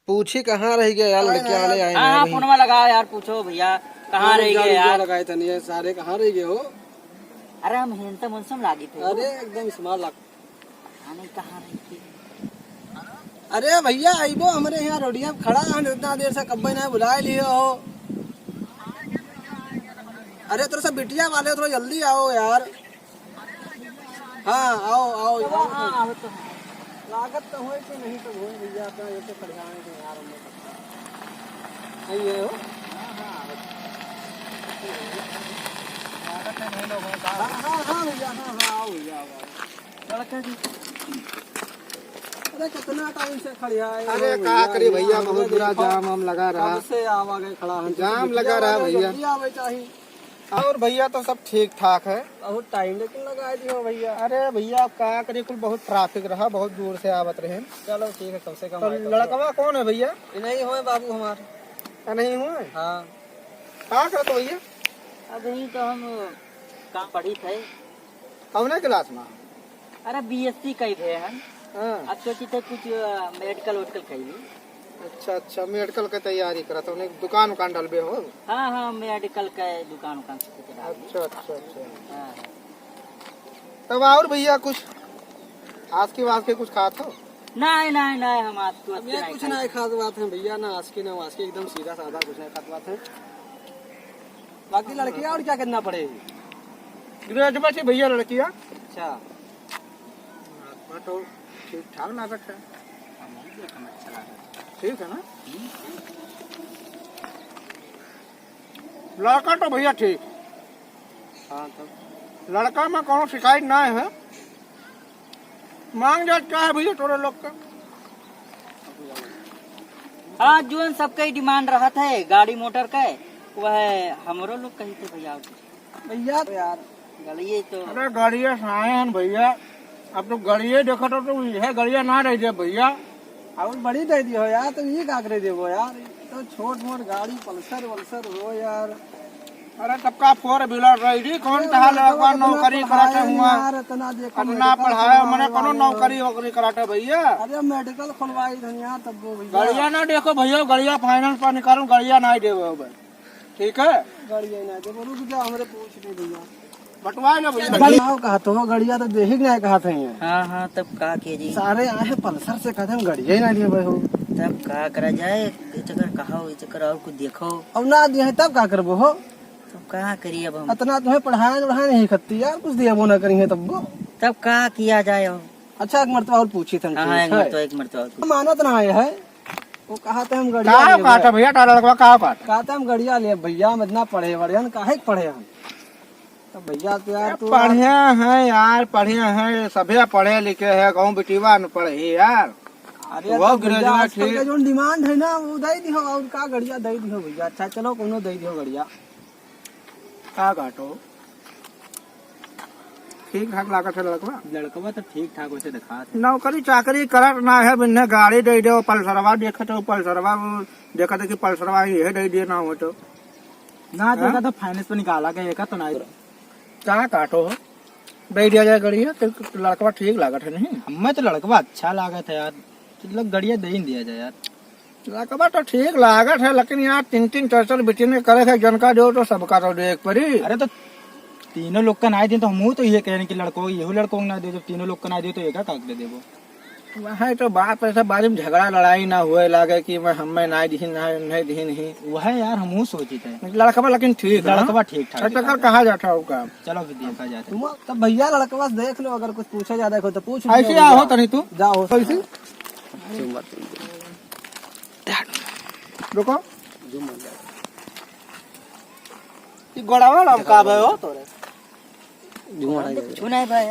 पूछी कहाँ रह गया यार, लड़के आने आए हाँ फोनमा लगाओ यार, पूछो भैया कहाँ रह गए यार। लगाए थे नहीं सारे, कहाँ रह गए हो? अरे हम हेंता मौसम लागी थे। अरे एकदम स्मार्ट लग। कहाँ रह गए? अरे भैया आइबो हमारे यहाँ रोडिया खड़ा है इतना देर से, कब्बे ना बुला लिए हो। अरे थोड़ा सा बिटिया वाले थोड़ा जल्दी आओ यार। हाँ आओ आओ यार। लागत तो हो कि नहीं तो हो भैया, अपना ये तो खड़ियाने के यार हम नहीं है हो। लागत नहीं लोग हैं। हाँ भैया, हाँ आओ भैया लड़का जी। अरे कितना टाइम से खड़िया है। अरे क्या करिए भैया, बहुत बुरा जाम हम लगा रहा से आवागे खड़ा है, जाम लगा रहा भैया। आवे चाहिए। और भैया तो सब ठीक ठाक है, बहुत टाइम लेकिन लगा दियो भैया। अरे भैया क्या करिए, कुल बहुत ट्रैफिक रहा, बहुत दूर से आवत रहे। चलो ठीक है, कम से कम। तो लड़कवा कौन है भैया? नहीं हुए बाबू हमारे। नहीं हुए? हाँ। क्या करते भैया? अभी तो हम काम पढ़ी थे। कौन क्लास में? अरे बीएससी कही थे हम। हाँ। अब सोची थे कुछ मेडिकल वेडिकल कही। अच्छा मेडिकल की तैयारी करा तो दुकान उकान डालबे हो? हाँ मेडिकल का दुकान उकान। अच्छा। हाँ। तब और भैया कुछ आज की बात के कुछ खात हो? नहीं हम आज कुछ नहीं खास बात है भैया, ना आज की ना आज की, एकदम सीधा साधा कुछ नहीं खास बात है। बाकी लड़कियाँ और क्या करना पड़ेगी? ग्रेजुएट है भैया लड़कियाँ। अच्छा तो ठीक ठाक लागत है। ठीक है ना? लड़का तो भैया ठीक। हाँ तब लड़का में कोनो शिकायत ना है। मांग जात क्या है भैया थोड़े लोग का? हाँ जो सबका ही डिमांड रहा था गाड़ी मोटर का, वह हमरो लोग कही थे भैया तो यार गलिए तो। अरे गाड़िया आए हैं भैया, अब तो गाड़िया देखो तो यह गाड़िया ना रह जाए भैया, अब बड़ी दे दी हो यार। तो ये का करे देवो यार, तो छोट मोट गाड़ी पल्सर वल्सर हो यार। अरे तब का 4 व्हीलर रही कौन तहां नौकरी कराते हुआ इतना पढ़ाया मैंने कोनो नौकरी वोकरी कराते भैया। अरे मेडिकल खुलवाई धनिया तब गाड़िया ना देखो भैया, गाड़िया फाइनेंस पर निकालू, गाड़िया ना देवे। ठीक है गाड़िया ना देवे, रुक जा हमरे पूछ दे भैया बटवा लो भैया। कहा तो गड़िया तो देख नहीं कहा थे। हाँ तब का के जी सारे आए पल्सर से कहते हम गड़िया ही ना दिए भाई हो। तब का करा जाए, चक्कर कहा और कुछ देखो। अब ना दिए तब का करबो हो? तब कहाँ करिए अब हम, इतना तुम्हें पढ़ाया नहीं करती यार, कुछ दिया वो ना करी है तब का किया जाए। अच्छा एक मरतबा और पूछी थे। एक मरतबा मानत ना आए है, वो कहा थे हम गड़िया भैया, कहा हम गड़िया ले भैया, हम इतना पढ़े बढ़िया काहे पढ़े हम। तो भैया तो यार बढ़िया है यार, बढ़िया है सभी पढ़े लिखे है, गाँव बेटीवा न पढ़े यार। अरे वो ग्रेजुएट जो डिमांड है ना वो दे दी हो, और का गड़िया दे दी हो भैया। अच्छा चलो कोनो दे दी हो गड़िया का घाटो। ठीक ठाक लागत है लड़कवा तो ठीक ठाक वैसे दिखा नौकरी चाकरी करत ना है, बिन्ने गाड़ी दे दो, पल्सरवा देखते हो, पल्सरवा देखते कि पल्सरवा ये दे दिए ना हो तो ना देखा तो फाइनेंस पे निकाला गया तो ना क्या काटो हो दे दिया जाए गड़िया। तो लड़कवा ठीक लागत है नहीं? हमें तो लड़कवा अच्छा लागत है यार, मतलब गड़िया दे ही दिया जाए यार। लड़कवा तो ठीक लागत है, लेकिन यार 3 4 बेटी ने करे थे जनका दो तो सबका तो देख पड़ी। अरे तो तीनों लोग का ना दे तो हम तो ये कह रहे कि लड़कों यही लड़कों ना दे, जब तीनों लोग का ना दे तो एक काक दे देवो। वह तो बात ऐसा बारे में झगड़ा लड़ाई ना हुए लागे कि मैं हमें ना दी नहीं दी नहीं। वह यार हम सोची थे लड़कवा, लेकिन ठीक लड़कवा ठीक ठाक कहा जाता है। चलो फिर देखा जाता तब भैया लड़कवा देख लो, अगर कुछ पूछा ज्यादा हो तो पूछ ऐसे आओ तनी तू जाओ ऐसे रुको गोड़ावा नाम का भयो तोरे छुनाई भाई।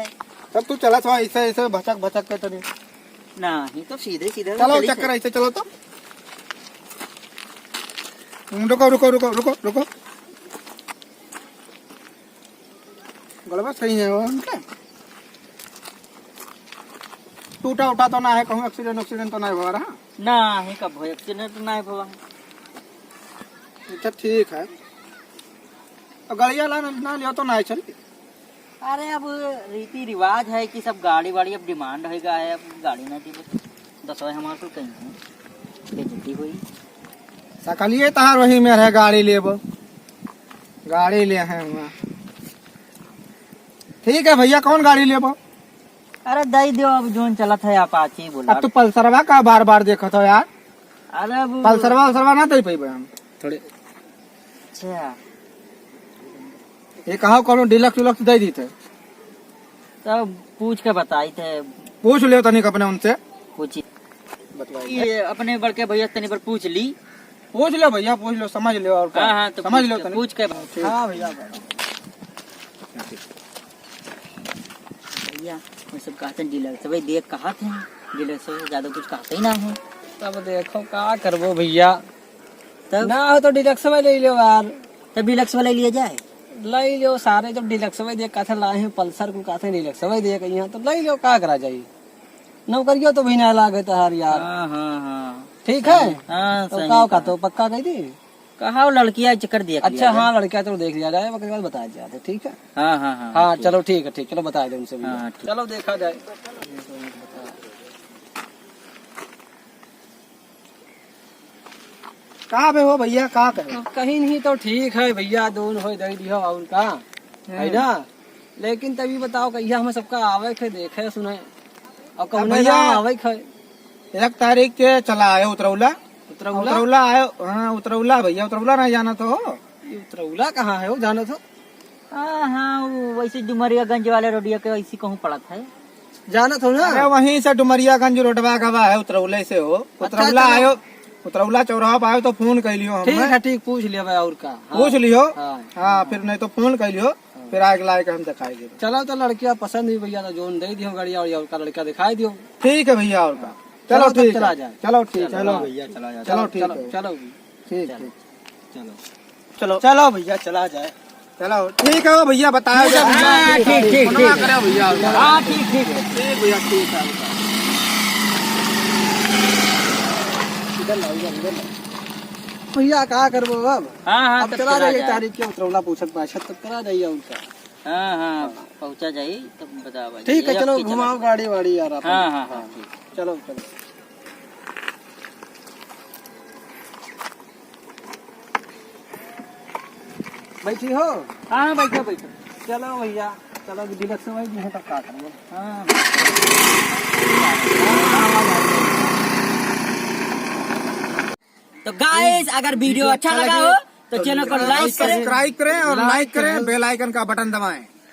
तब तू चला था ऐसे ऐसे भचक भचक के तनी नहीं तो सीधे चलो चक्कर ऐसे चलो। तो रुको रुको रुको रुको रुको गलबा सही है वो टूटा उठा तो ना है, कहूँ एक्सीडेंट तो नहीं हुआ रहा ना है, कब एक्सीडेंट तो नहीं हुआ। अच्छा ठीक है, गड़िया ला ना लिया तो नहीं चल अरे अब रीति रिवाज है कि सब गाड़ी वाड़ी अब डिमांड होगा है, अब गाड़ी ना दी तो दसवा हमारे को कहीं है बेइज्जती हुई। सकलिए तहार वही में है गाड़ी लेब, गाड़ी ले हैं वहाँ। ठीक है भैया, कौन गाड़ी लेब? अरे दई दो अब जोन चलत है अपाची बोला। अब तो पल्सरवा का बार बार देखत हो यार, अरे अब पल्सरवा ना दे पाइबे हम थोड़े। अच्छा ये कहो कोनो डिलक्स विलक्स दे दी थे, तब पूछ के बताई थे। पूछ ले तनिक अपने उनसे, पूछी बतवाई ये अपने बड़के भैया तनी पर पूछ ली। पूछ लो भैया, पूछ लो, समझ लो। और हाँ हाँ तो समझ लो तनिक। पूछ के हाँ भैया। भैया वो सब कहते हैं डीलर से, भाई देख कहा थे डीलर से ज्यादा कुछ कहते ही ना है। तब देखो का करबो भैया, तब ना हो तो डिलक्स में ले लो यार। तब डीलक्स वाला लिया जाए। ले लो सारे, जब डिलक्स में देख कथे लाए हैं पल्सर को कथे डिलक्स में देख यहाँ तो ले लो, का करा जाये। नौकरियों तो भी ना लागे तहार यार। हाँ हाँ हाँ ठीक है। हाँ तो सही का कहा। तो पक्का कही थी। कहा वो लड़कियां चक्कर दिया। अच्छा हाँ, लड़कियां तो देख लिया जाए, उसके बाद बताया जाए। ठीक है। हाँ हाँ हाँ हाँ चलो ठीक है, ठीक, चलो बता दे उनसे भी। हाँ, ठीक। चलो देखा जाए। कहाँ पे हो भैया, कहाँ पे हो? अब कहीं नहीं तो ठीक है भैया, दोनों हो दे दियो और का है ना। लेकिन तभी बताओ कहिया हमें सबका आवे खे देखे सुने और कौन भैया, आवे खे। 1 तारीख के चला आए उतरौला। उतरौला उतरौला आयो, हाँ उतरौला भैया, उतरौला नहीं जाना तो हो। ये उतरौला कहाँ है वो, जानो तो? हाँ हाँ वो वैसे डुमरियागंज वाले रोडिया के वैसे कहूँ पड़ा था। जाना तो ना। अरे वहीं से डुमरियागंज रोडवा गवा है, उतरौले से हो। उतरौला चलो। आयो, उतरौला चौराहा पे आयो तो फोन कर लियो ठीक हमें। है, ठीक, पूछ लिया भाई और का। हाँ। पूछ लियो। हाँ। हाँ फिर नहीं तो फोन कर लियो, फिर आगे लाए के हम दिखाएंगे। चलो तो लड़कियां पसंद हुई भैया तो जोन दे दियो गाड़िया और का लड़का दिखाई दियो। ठीक है भैया, और का चलो चलो तब ठीक चला है। जाए। चलो ठीक, चलो हाँ। भैया चला जाए। चलो चलो ठीक चलो है, चलो ठीक ठीक। चलो चलो चलो भैया चला जाए। चलो ठीक है वो भैया, बताया हाँ, ठीक, ठीक, ठीक। भैया। हाँ ठीक ठीक है। ठीक भैया, ठीक है। भैया क्या करबो अब? हाँ हाँ अब तब चला जाइए जाए। तारीख के उतरौला पूछत पाछत तब चला जाइए उनका। हाँ हाँ पहुँचा जाये तब बता भाई। ठीक है, ये चलो अब की घुमाओ गाड़ी वाड़ी यार आप। हाँ हाँ हाँ ठीक। चलो चलो। बैठी हो? हाँ हाँ बैठो बैठो। चलो भैया, चलो डिलक्स में भी है तब का करेंगे। हाँ तो गाइस अगर वीडियो अच्छा लगा हो तो चैनल को लाइक करें। सब्सक्राइब करें और लाइक करें, बेल आइकन का बटन दबाएं।